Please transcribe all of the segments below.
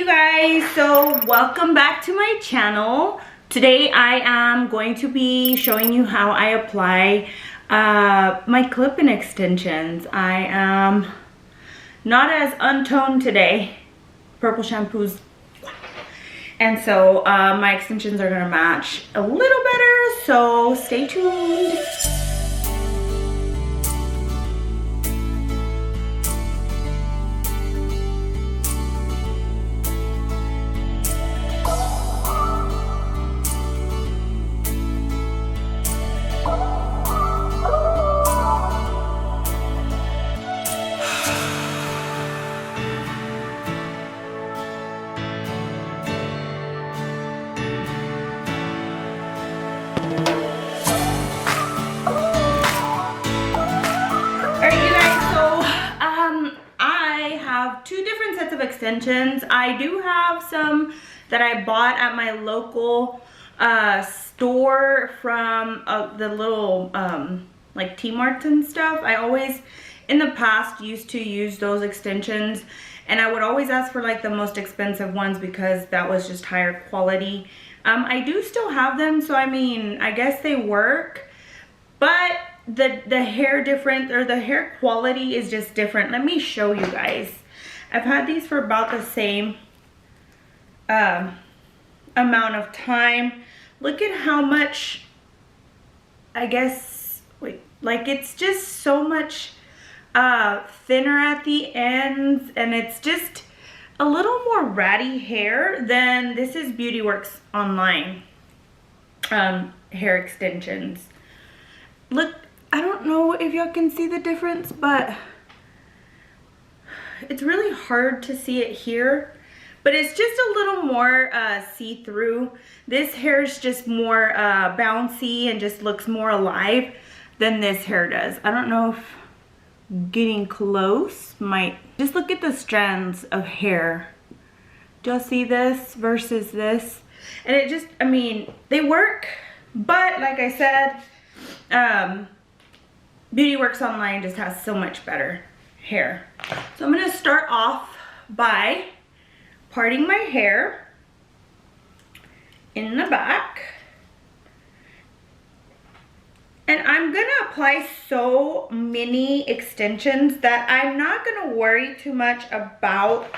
guys, so welcome back to my channel. Today I am going to be showing you how I apply my clip-in extensions. I am not as untoned today. Purple shampoos, and so my extensions are gonna match a little better, so stay tuned. Two different sets of extensions. I do have some that I bought at my local store from the little like T-Marts and stuff. I always in the past used to use those extensions, and I would always ask for like the most expensive ones because that was just higher quality. I do still have them, so I mean, I guess they work, but the hair different, or the hair quality is just different. Let me show you guys. I've had these for about the same amount of time. Look at how much, I guess, wait, like it's just so much thinner at the ends, and it's just a little more ratty hair than this is Beauty Works Online hair extensions. Look, I don't know if y'all can see the difference, but it's really hard to see it here, but it's just a little more see-through. This hair is just more bouncy and just looks more alive than this hair does. I don't know if getting close might, just look at the strands of hair. Do y'all see this versus this? And it just, I mean, they work, but like I said, Beauty Works Online just has so much better hair. So I'm going to start off by parting my hair in the back, and I'm going to apply so many extensions that I'm not going to worry too much about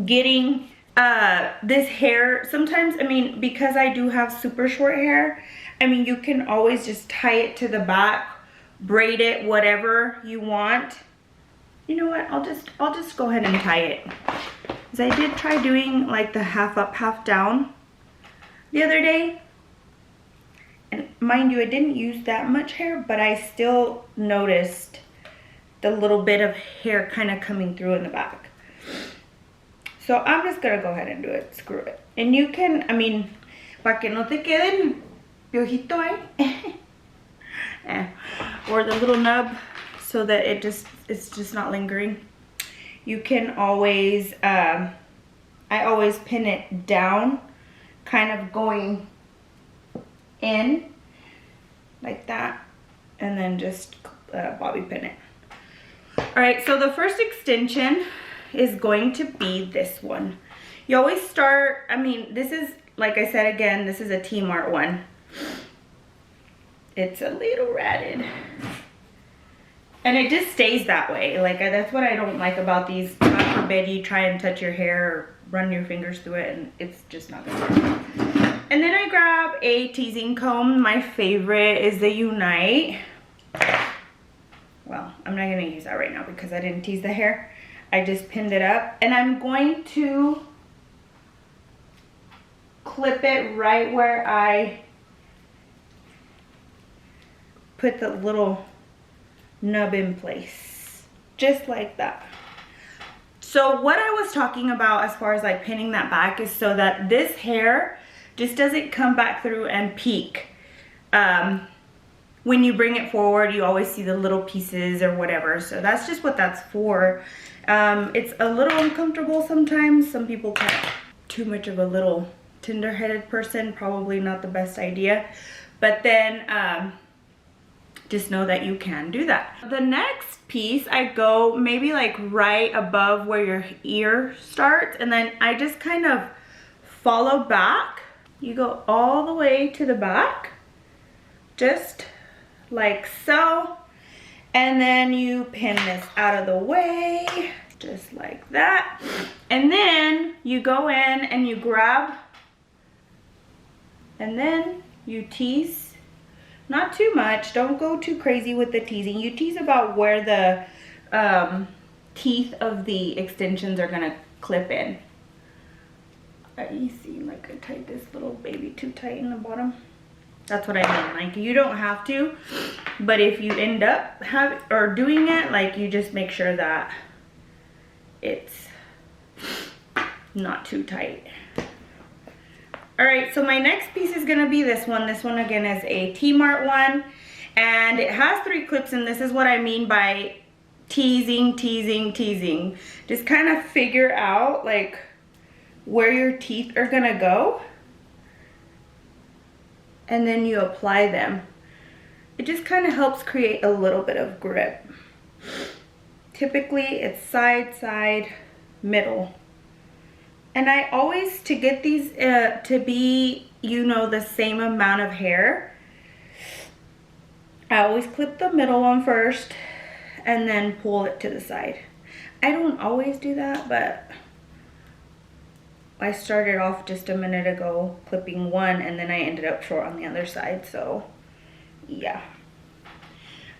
getting this hair. Sometimes, I mean, because I do have super short hair, I mean, you can always just tie it to the back, braid it, whatever you want. You know what, I'll just go ahead and tie it. Because I did try doing like the half up, half down the other day. And mind you, I didn't use that much hair, but I still noticed the little bit of hair kind of coming through in the back. So I'm just gonna go ahead and do it, screw it. And you can, I mean, para que no te queden piojito, or the little nub, so that it's just not lingering. You can always, I always pin it down, kind of going in like that, and then just bobby pin it. All right, so the first extension is going to be this one. You always start, I mean, this is, like I said again, this is a T-Mart one. It's a little ratted. And it just stays that way. Like, that's what I don't like about these. God forbid you try and touch your hair or run your fingers through it, and it's just not gonna work. And then I grab a teasing comb. My favorite is the Unite. Well, I'm not gonna use that right now because I didn't tease the hair. I just pinned it up, and I'm going to clip it right where I put the little nub in place, just like that. So what I was talking about as far as like pinning that back is so that this hair just doesn't come back through and peak. When you bring it forward, you always see the little pieces or whatever, so that's just what that's for. It's a little uncomfortable sometimes. Some people cut too much of a little tender-headed person, probably not the best idea. But then just know that you can do that. The next piece, I go maybe like right above where your ear starts, and then I just kind of follow back. You go all the way to the back, just like so. And then you pin this out of the way, just like that. And then you go in and you grab, and then you tease. Not too much, don't go too crazy with the teasing. You tease about where the teeth of the extensions are gonna clip in. You see, like I tied this little baby too tight in the bottom. That's what I mean, like you don't have to, but if you end up doing it, like you just make sure that it's not too tight. All right, so my next piece is gonna be this one. This one again is a T-Mart one, and it has 3 clips, and this is what I mean by teasing, teasing, teasing. Just kind of figure out like where your teeth are gonna go, and then you apply them. It just kind of helps create a little bit of grip. Typically it's side, side, middle. And I always, to get these to be, you know, the same amount of hair, I always clip the middle one first and then pull it to the side. I don't always do that, but I started off just a minute ago clipping one, and then I ended up short on the other side, so yeah.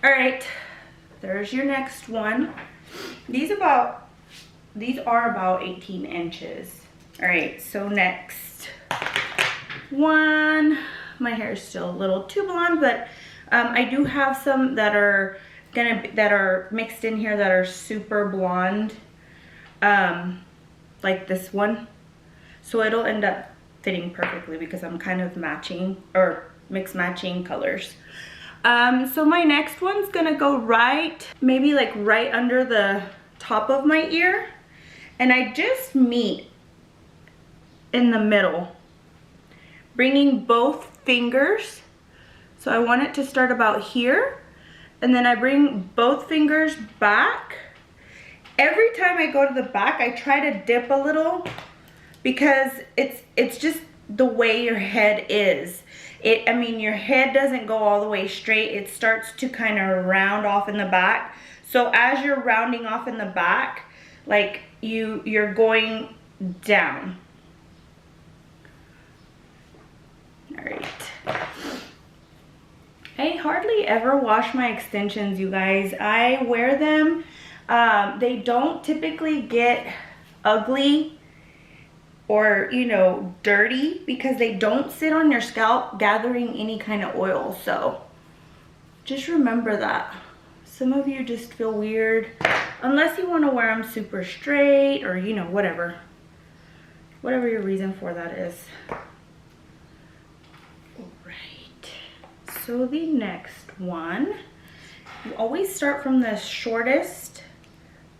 All right, there's your next one. These are about 18 inches. All right, so next one, my hair is still a little too blonde, but I do have some that are mixed in here that are super blonde, like this one. So it'll end up fitting perfectly because I'm kind of matching or mix matching colors. So my next one's gonna go maybe like right under the top of my ear, and I just meet in the middle, bringing both fingers. So I want it to start about here, and then I bring both fingers back. Every time I go to the back, I try to dip a little because it's just the way your head is. I mean, your head doesn't go all the way straight. It starts to kind of round off in the back. So as you're rounding off in the back, like you're going down. All right. I hardly ever wash my extensions, you guys. I wear them. They don't typically get ugly or, you know, dirty because they don't sit on your scalp gathering any kind of oil. So just remember that. Some of you just feel weird unless you want to wear them super straight or, you know, whatever your reason for that is. So the next one, you always start from the shortest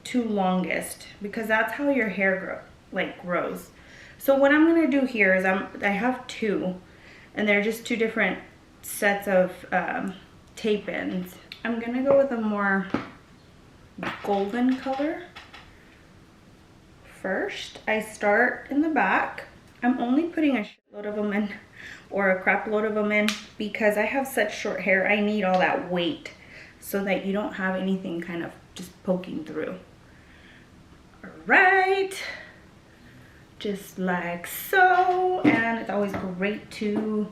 to longest because that's how your hair grows. So what I'm gonna do here is I have 2, and they're just 2 different sets of tape ends. I'm gonna go with a more golden color. First, I start in the back. I'm only putting a shitload of them in, or a crap load of them in, because I have such short hair. I need all that weight so that you don't have anything kind of just poking through. All right, just like so. And it's always great to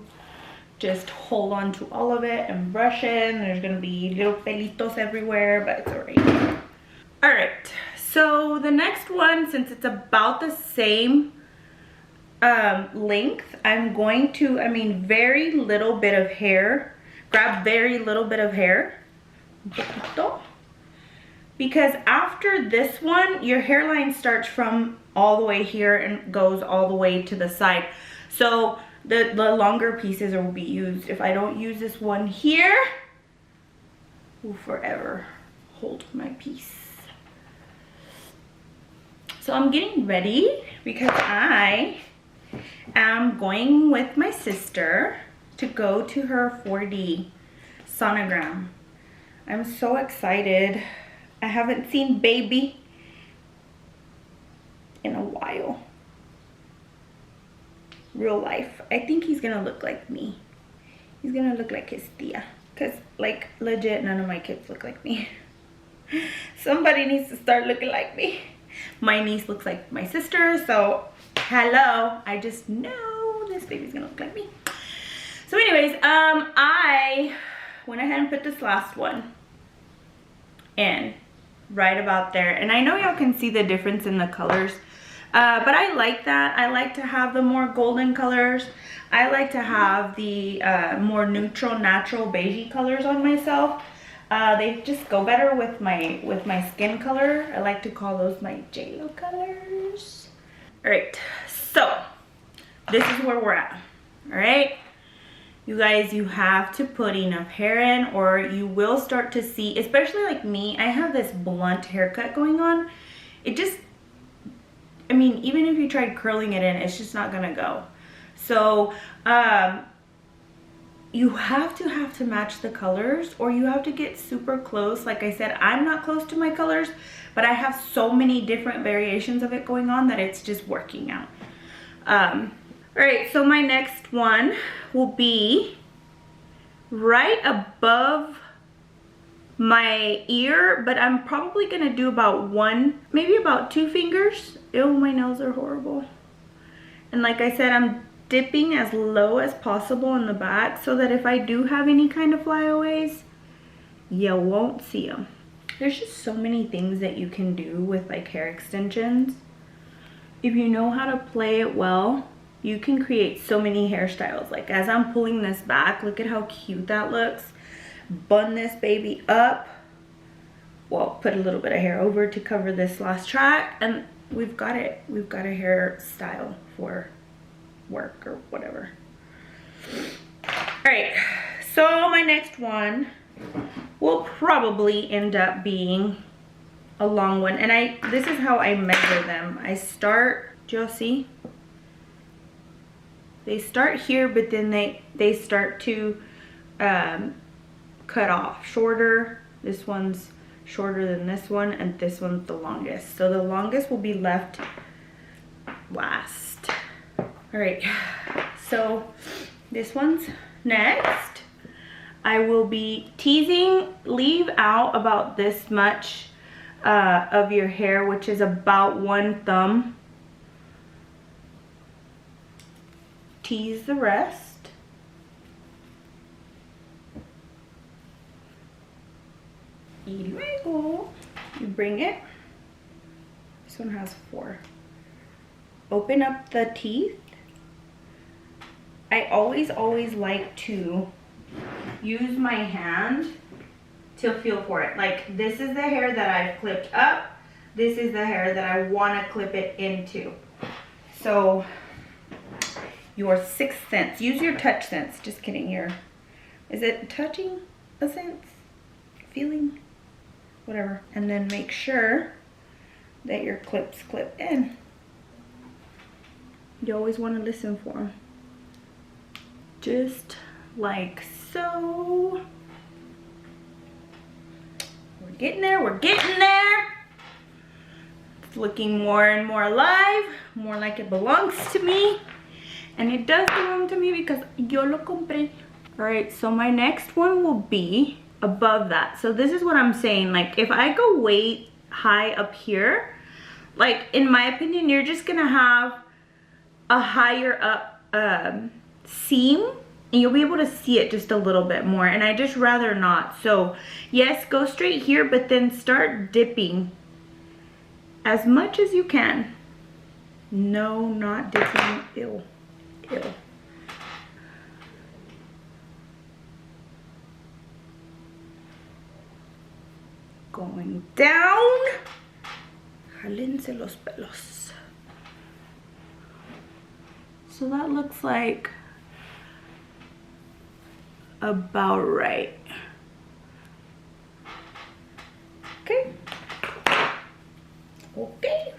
just hold on to all of it and brush it. And there's gonna be little pelitos everywhere, but it's all right. All right, so the next one, since it's about the same length, I'm going to, very little bit of hair, grab very little bit of hair, because after this one, your hairline starts from all the way here and goes all the way to the side. So the longer pieces will be used. If I don't use this one here, will forever hold my piece. So I'm getting ready because I am going with my sister to go to her 4D sonogram. I'm so excited. I haven't seen baby in a while. Real life. I think he's gonna look like me. He's gonna look like his tia. Cause like legit, none of my kids look like me. Somebody needs to start looking like me. My niece looks like my sister, so hello. I just know this baby's gonna look like me. So anyways, I went ahead and put this last one in right about there. And I know y'all can see the difference in the colors, but I like that. I like to have the more golden colors. I like to have the more neutral, natural beigey colors on myself. They just go better with my skin color. I like to call those my J-Lo colors. All right, so this is where we're at. All right, you guys, you have to put enough hair in or you will start to see, especially like me, I have this blunt haircut going on. It just, I mean, even if you tried curling it in, it's just not gonna go. So you have to match the colors or you have to get super close. Like I said, I'm not close to my colors, but I have so many different variations of it going on that it's just working out. All right, so my next one will be right above my ear, but I'm probably gonna do about one, maybe about 2 fingers. Ew, my nails are horrible. And like I said, I'm dipping as low as possible in the back so that if I do have any kind of flyaways, you won't see them. There's just so many things that you can do with like hair extensions. If you know how to play it well, you can create so many hairstyles. Like as I'm pulling this back, look at how cute that looks. Bun this baby up. Well, put a little bit of hair over to cover this last track and we've got it. We've got a hairstyle for work or whatever. All right, so my next one will probably end up being a long one. And this is how I measure them. I start, do y'all see? They start here, but then they start to cut off shorter. This one's shorter than this one, and this one's the longest. So the longest will be left last. All right, so this one's next. I will be teasing, leave out about this much of your hair, which is about 1 thumb. Tease the rest. Y luego you bring it. This one has 4. Open up the teeth. I always like to use my hand to feel for it. Like this is the hair that I've clipped up. This is the hair that I want to clip it into. So your 6th sense, use your touch sense. Just kidding here. Is it touching a sense? Feeling? Whatever. And then make sure that your clips clip in. You always want to listen for them. Just like so. We're getting there, we're getting there. It's looking more and more alive, more like it belongs to me. And it does belong to me because yo lo compré. All right, so my next one will be above that. So this is what I'm saying. Like if I go way high up here, like in my opinion, you're just gonna have a higher up seam and you'll be able to see it just a little bit more, and I just rather not. So yes, go straight here, but then start dipping as much as you can. No, not dipping. Ew, ew. Going down. Jálense los pelos. So that looks like about right. Okay. Okay.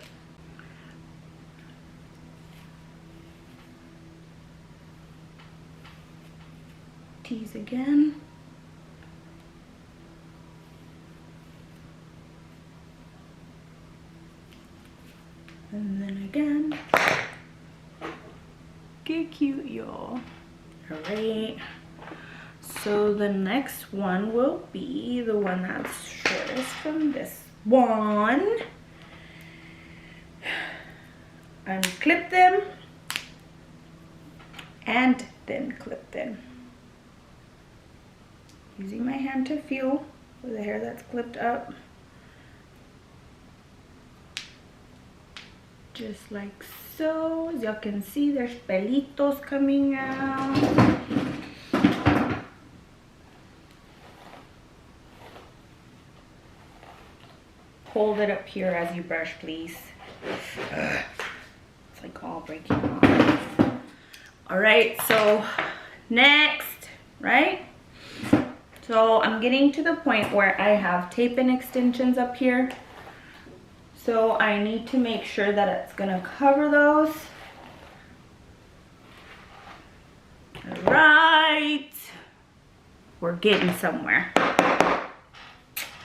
Tease again. Get cute, y'all. All right. So the next one will be the one that's shortest from this one. Unclip them and then clip them. Using my hand to feel for the hair that's clipped up. Just like so. As y'all can see, there's pelitos coming out. Hold it up here as you brush, please. It's like all breaking off. All right, so next, right? So I'm getting to the point where I have tape and extensions up here. So I need to make sure that it's gonna cover those. All right. We're getting somewhere.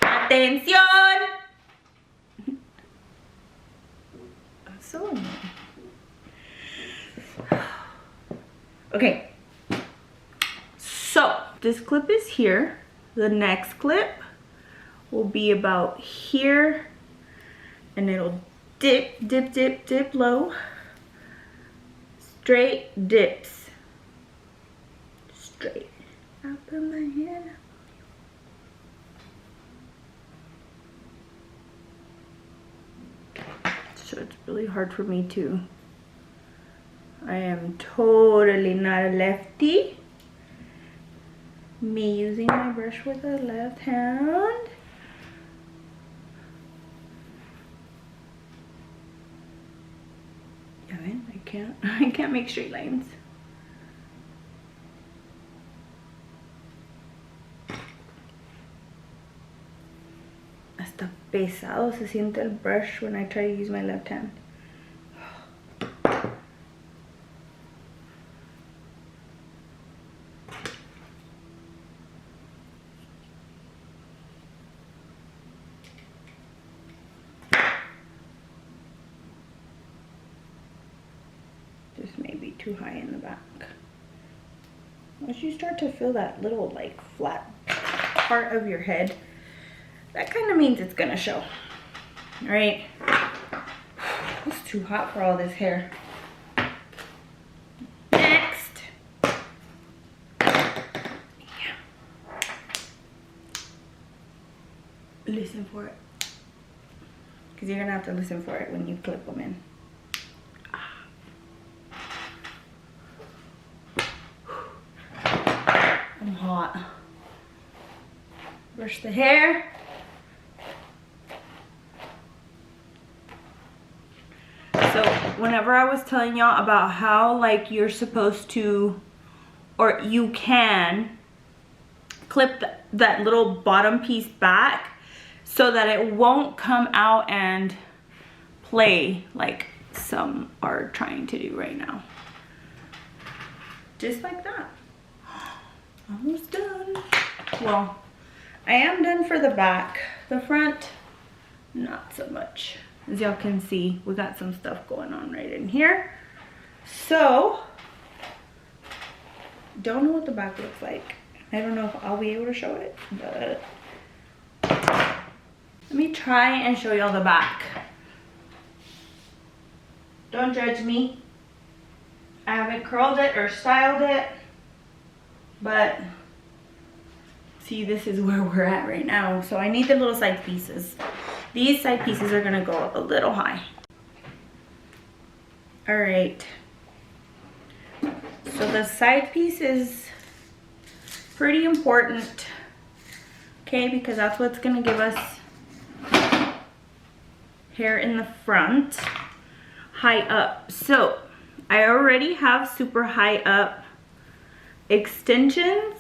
Atención! I'm so annoying. Okay. So this clip is here. The next clip will be about here. And it'll dip, dip, dip, dip low. Straight dips. Straight. I'll put my hand. So it's really hard for me to. I am totally not a lefty. Me using my brush with the left hand. I can't make straight lines. Hasta pesado se siente el brush when I try to use my left hand. This may be too high in the back. Once you start to feel that little like flat part of your head, that kind of means it's gonna show. All right, it's too hot for all this hair. Next, yeah. Listen for it, because you're gonna have to listen for it when you clip them in. I'm hot. Brush the hair. So whenever I was telling y'all about how like you're supposed to, or you can clip that little bottom piece back so that it won't come out and play like some are trying to do right now. Just like that. Almost done. Well, I am done for the back. The front, not so much. As y'all can see, we got some stuff going on right in here. So, don't know what the back looks like. I don't know if I'll be able to show it, but let me try and show y'all the back. Don't judge me. I haven't curled it or styled it. But see, this is where we're at right now. So I need the little side pieces. These side pieces are gonna go up a little high. All right. So the side piece is pretty important, okay? Because that's what's gonna give us hair in the front, high up. So I already have super high up extensions,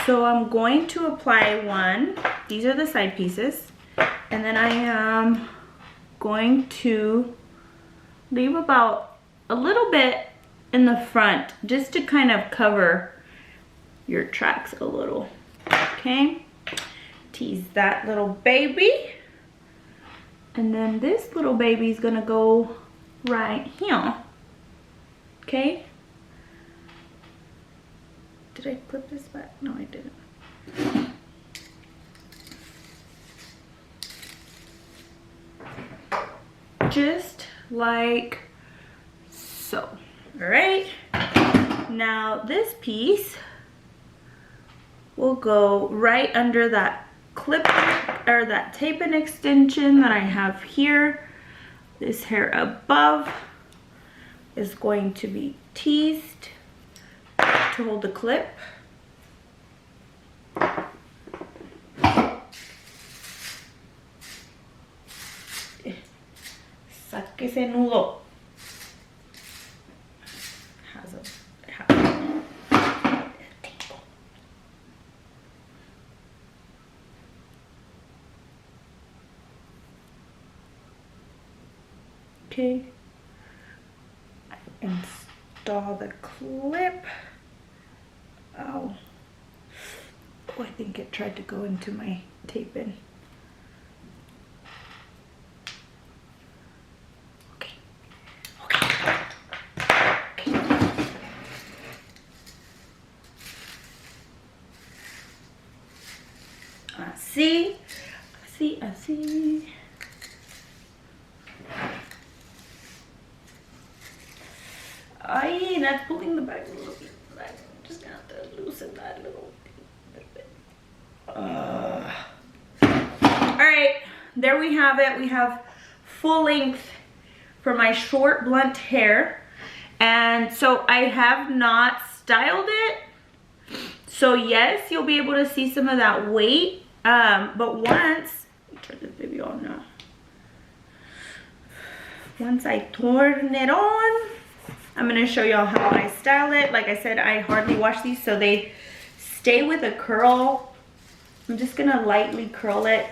so I'm going to apply one. These are the side pieces, and then I am going to leave about a little bit in the front just to kind of cover your tracks a little. Okay, tease that little baby, and then this little baby is gonna go right here. Okay. Did I clip this back? No, I didn't. Just like so. All right. Now this piece will go right under that clip or that tape-in extension that I have here. This hair above is going to be teased to hold the clip. Saque ese nudo. Has a tingle. Okay. Install the clip. Oh. Oh, I think it tried to go into my tape-in. See. Ay, that's pulling the back a little bit. I'm just gonna have to loosen that a little bit. Alright, there we have it. We have full length for my short blunt hair. And so I have not styled it. So yes, you'll be able to see some of that weight. But once, turn this baby on now. Once I turn it on, I'm gonna show y'all how I style it. Like I said, I hardly wash these, so they stay with a curl. I'm just gonna lightly curl it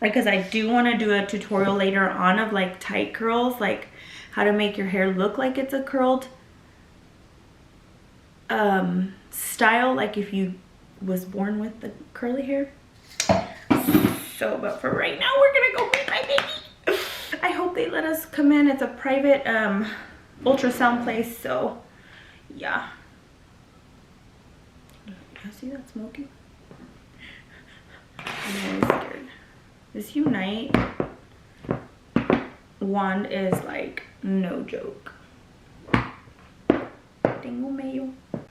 because I do want to do a tutorial later on of like tight curls, like how to make your hair look like it's a curled style, like if you was born with the curly hair. So, but for right now, we're gonna go meet my baby. I hope they let us come in. It's a private ultrasound place, so yeah. You see that smoking? I'm really scared. This Unite wand is like no joke. Tengo medio.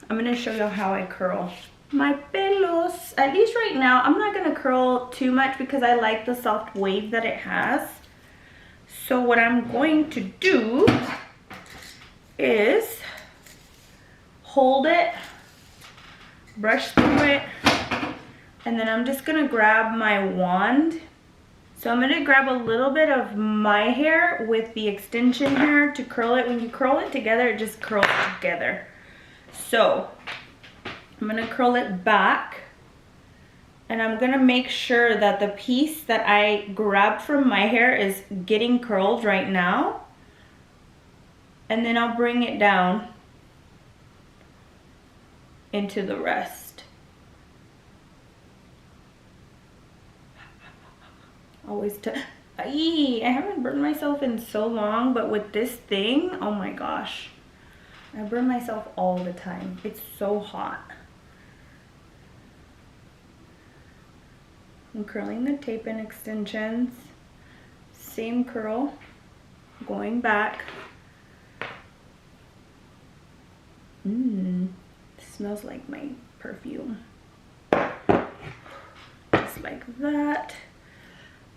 I'm gonna show y'all how I curl my pelos. At least right now, I'm not gonna curl too much because I like the soft wave that it has. So what I'm going to do is hold it, brush through it, and then I'm just gonna grab my wand. So I'm gonna grab a little bit of my hair with the extension hair to curl it. When you curl it together, it just curls together. So I'm gonna curl it back, and I'm gonna make sure that the piece that I grabbed from my hair is getting curled right now. And then I'll bring it down into the rest. Always I haven't burned myself in so long, but with this thing, oh my gosh. I burn myself all the time. It's so hot. I'm curling the tape-in extensions. Same curl, going back. Smells like my perfume. Just like that.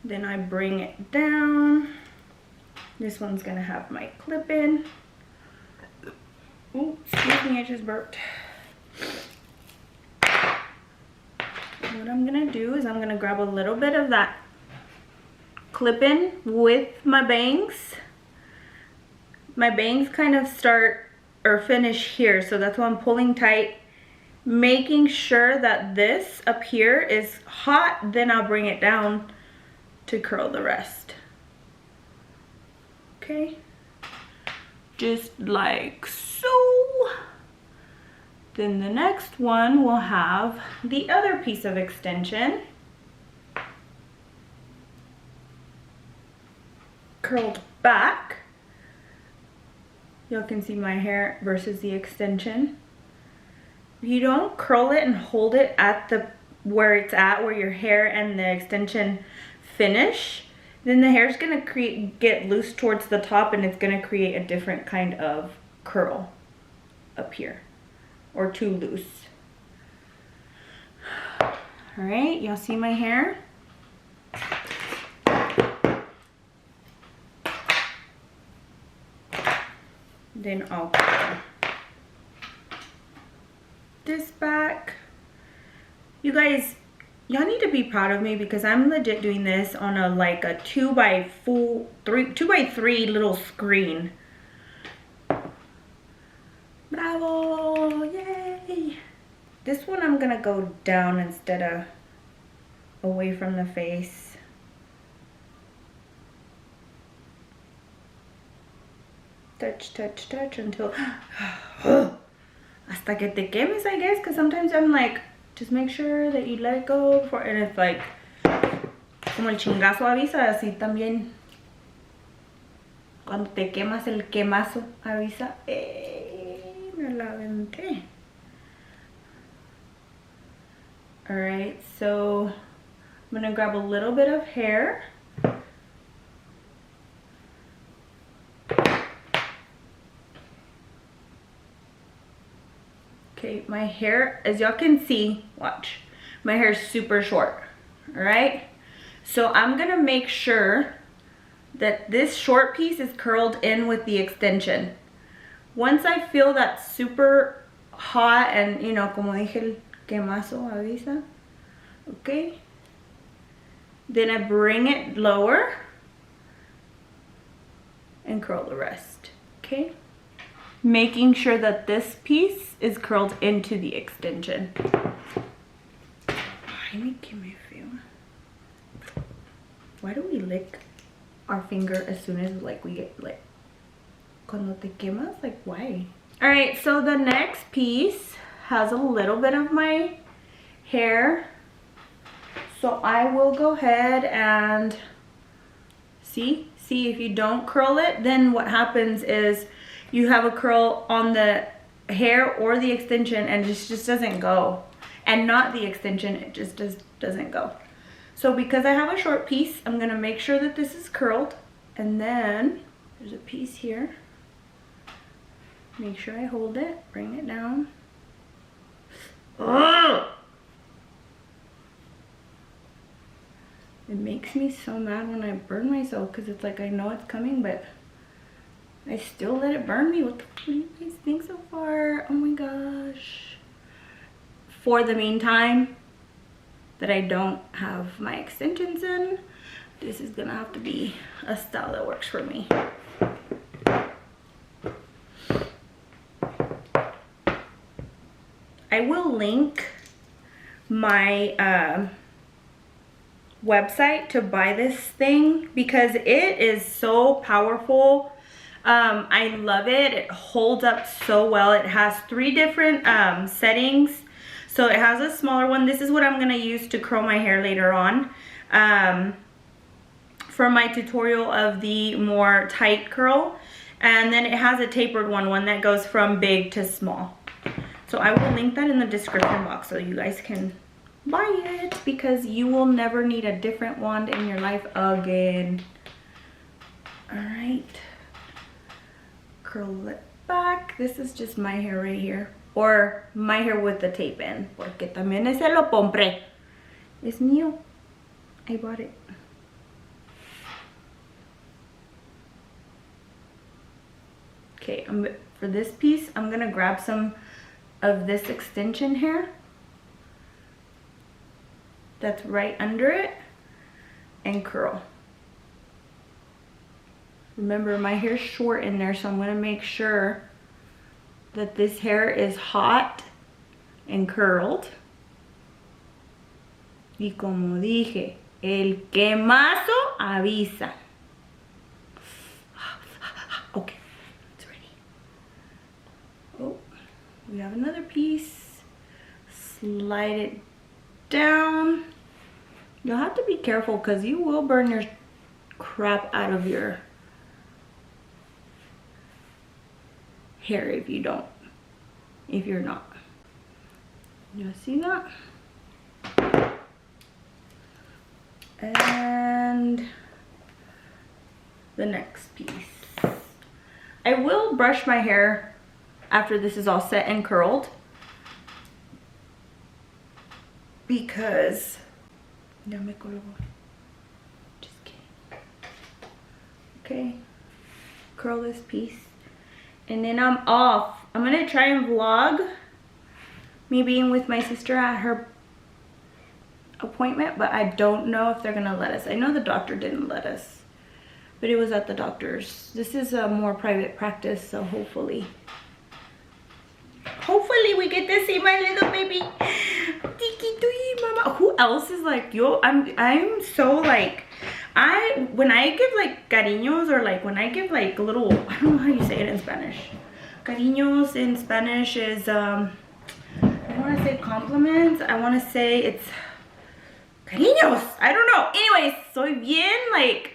Then I bring it down. This one's gonna have my clip in. Oh, excuse me, I just burped. What I'm gonna do is I'm gonna grab a little bit of that clip in with my bangs. My bangs kind of start or finish here, so that's why I'm pulling tight, making sure that this up here is hot. Then I'll bring it down to curl the rest. Okay, just like so. Then the next one will have the other piece of extension curled back. Y'all can see my hair versus the extension. If you don't curl it and hold it at the where it's at, where your hair and the extension finish, then the hair is gonna get loose towards the top, and it's gonna create a different kind of curl up here, or too loose. All right, y'all see my hair? Then I'll curl this back. You guys, y'all need to be proud of me because I'm legit doing this on a like a 2x3 little screen. Bravo, yay. This one I'm gonna go down instead of away from the face. Touch, touch, touch until hasta que te quemes, I guess, because sometimes I'm like, just make sure that you let it go before, and it's like, como el chingazo avisa, así también. Cuando te quemas, el quemazo avisa. Me la aventé. Alright, so I'm gonna grab a little bit of hair. Okay, my hair, as y'all can see, watch, my hair is super short, all right? So I'm gonna make sure that this short piece is curled in with the extension. Once I feel that super hot and, you know, como dije, el quemazo avisa, okay? Then I bring it lower and curl the rest, okay? Making sure that this piece is curled into the extension. Ay, me quemé feo. Why do we lick our finger as soon as like we get like cuando te quemas? Like why? All right, so the next piece has a little bit of my hair. So I will go ahead and see if you don't curl it, then what happens is you have a curl on the hair or the extension and it just doesn't go. And not the extension, it just doesn't go. So because I have a short piece, I'm gonna make sure that this is curled. And then there's a piece here. Make sure I hold it, bring it down. Ugh! It makes me so mad when I burn myself because it's like I know it's coming, but I still let it burn me. What the fuck do you guys think so far? Oh my gosh. For the meantime that I don't have my extensions in, this is gonna have to be a style that works for me. I will link my website to buy this thing because it is so powerful. I love it. It holds up so well. It has 3 different settings. So it has a smaller one. This is what I'm going to use to curl my hair later on. For my tutorial of the more tight curl. And then it has a tapered one that goes from big to small. So I will link that in the description box so you guys can buy it because you will never need a different wand in your life again. All right. Curl it back. This is just my hair right here. Or my hair with the tape in. Porque también ese lo compré. Es mío. I bought it. Okay, for this piece, I'm gonna grab some of this extension hair that's right under it and curl. Remember, my hair's short in there, so I'm gonna make sure that this hair is hot and curled. Y como dije, el quemazo avisa. Okay, it's ready. Oh, we have another piece. Slide it down. You'll have to be careful because you will burn your crap out of your hair if you're not. You see that? And the next piece. I will brush my hair after this is all set and curled, because just kidding. Okay, curl this piece and then I'm off. I'm gonna try and vlog me being with my sister at her appointment, but I don't know if they're gonna let us. I know the doctor didn't let us, but it was at the doctor's. This is a more private practice, so hopefully we get to see my little baby. Mama. Who else is like, yo, I'm so like, when I give like cariños, or like when I give like little, I don't know how you say it in Spanish. Cariños in Spanish is, I don't want to say compliments. I want to say it's cariños. I don't know. Anyways, soy bien like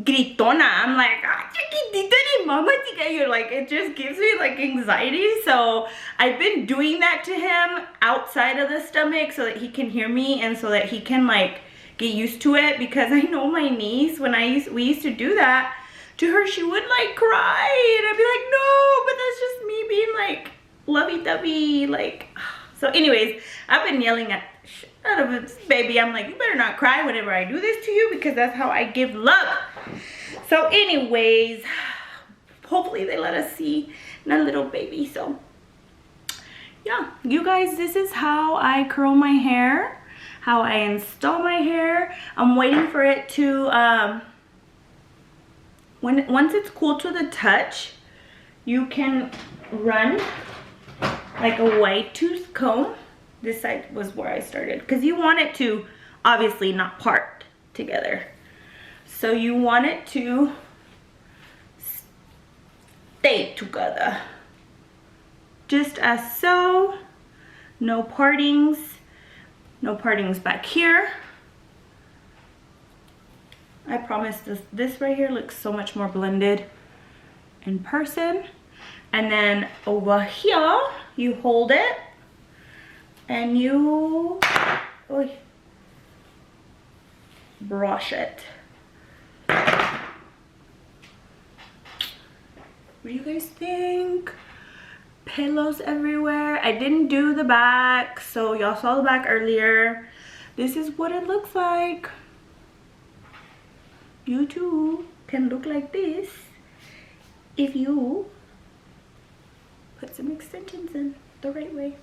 gritona. I'm like, chiquitita ni mama chica. You're like, it just gives me like anxiety. So I've been doing that to him outside of the stomach so that he can hear me and so that he can like get used to it, because I know my niece, when we used to do that to her, she would like cry and I'd be like, no, but that's just me being like lovey-dovey, like. So anyways, I've been yelling at out of this baby. I'm like, you better not cry whenever I do this to you, because that's how I give love. So anyways, hopefully they let us see my little baby. So yeah, you guys, this is how I curl my hair, how I install my hair. I'm waiting for it to once it's cool to the touch, you can run like a wide tooth comb. This side was where I started, because you want it to obviously not part together. So you want it to stay together. Just as so. No partings. No partings back here. I promise this right here looks so much more blended in person. And then over here, you hold it and you brush it. What do you guys think? Pillows everywhere. I didn't do the back, so y'all saw the back earlier. This is what it looks like. You too can look like this if you put some extensions in the right way.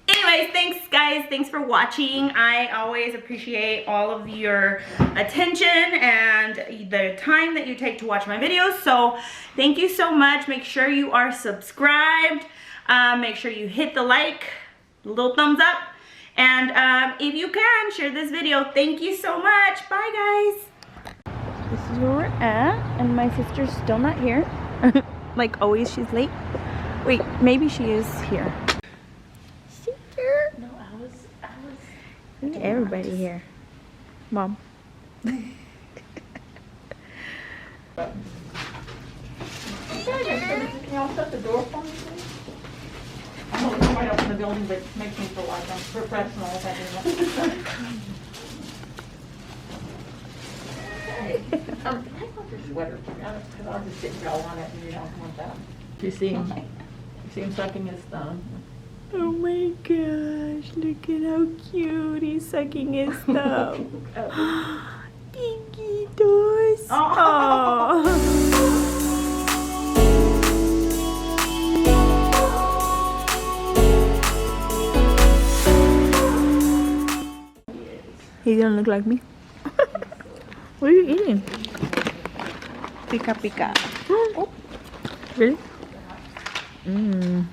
Anyways, thanks guys, thanks for watching. I always appreciate all of your attention and the time that you take to watch my videos, so thank you so much. Make sure you are subscribed. Make sure you hit the like, little thumbs up, and if you can, share this video. Thank you so much. Bye guys. This is where we're at, and my sister's still not here. Like always, she's late. Wait, maybe she is here. No, I was. Everybody here. Mom. Can y'all shut the door for me, please? I know it's right up in the building, but it makes me feel like I'm professional. I want your sweater, because I'll just sit y'all on it and you don't want that. You see him sucking his thumb. Oh my gosh, look at how cute he's sucking his thumb. Piquitos. Oh. He don't look like me. What are you eating? Pica pica. Oh. Really? Mmm.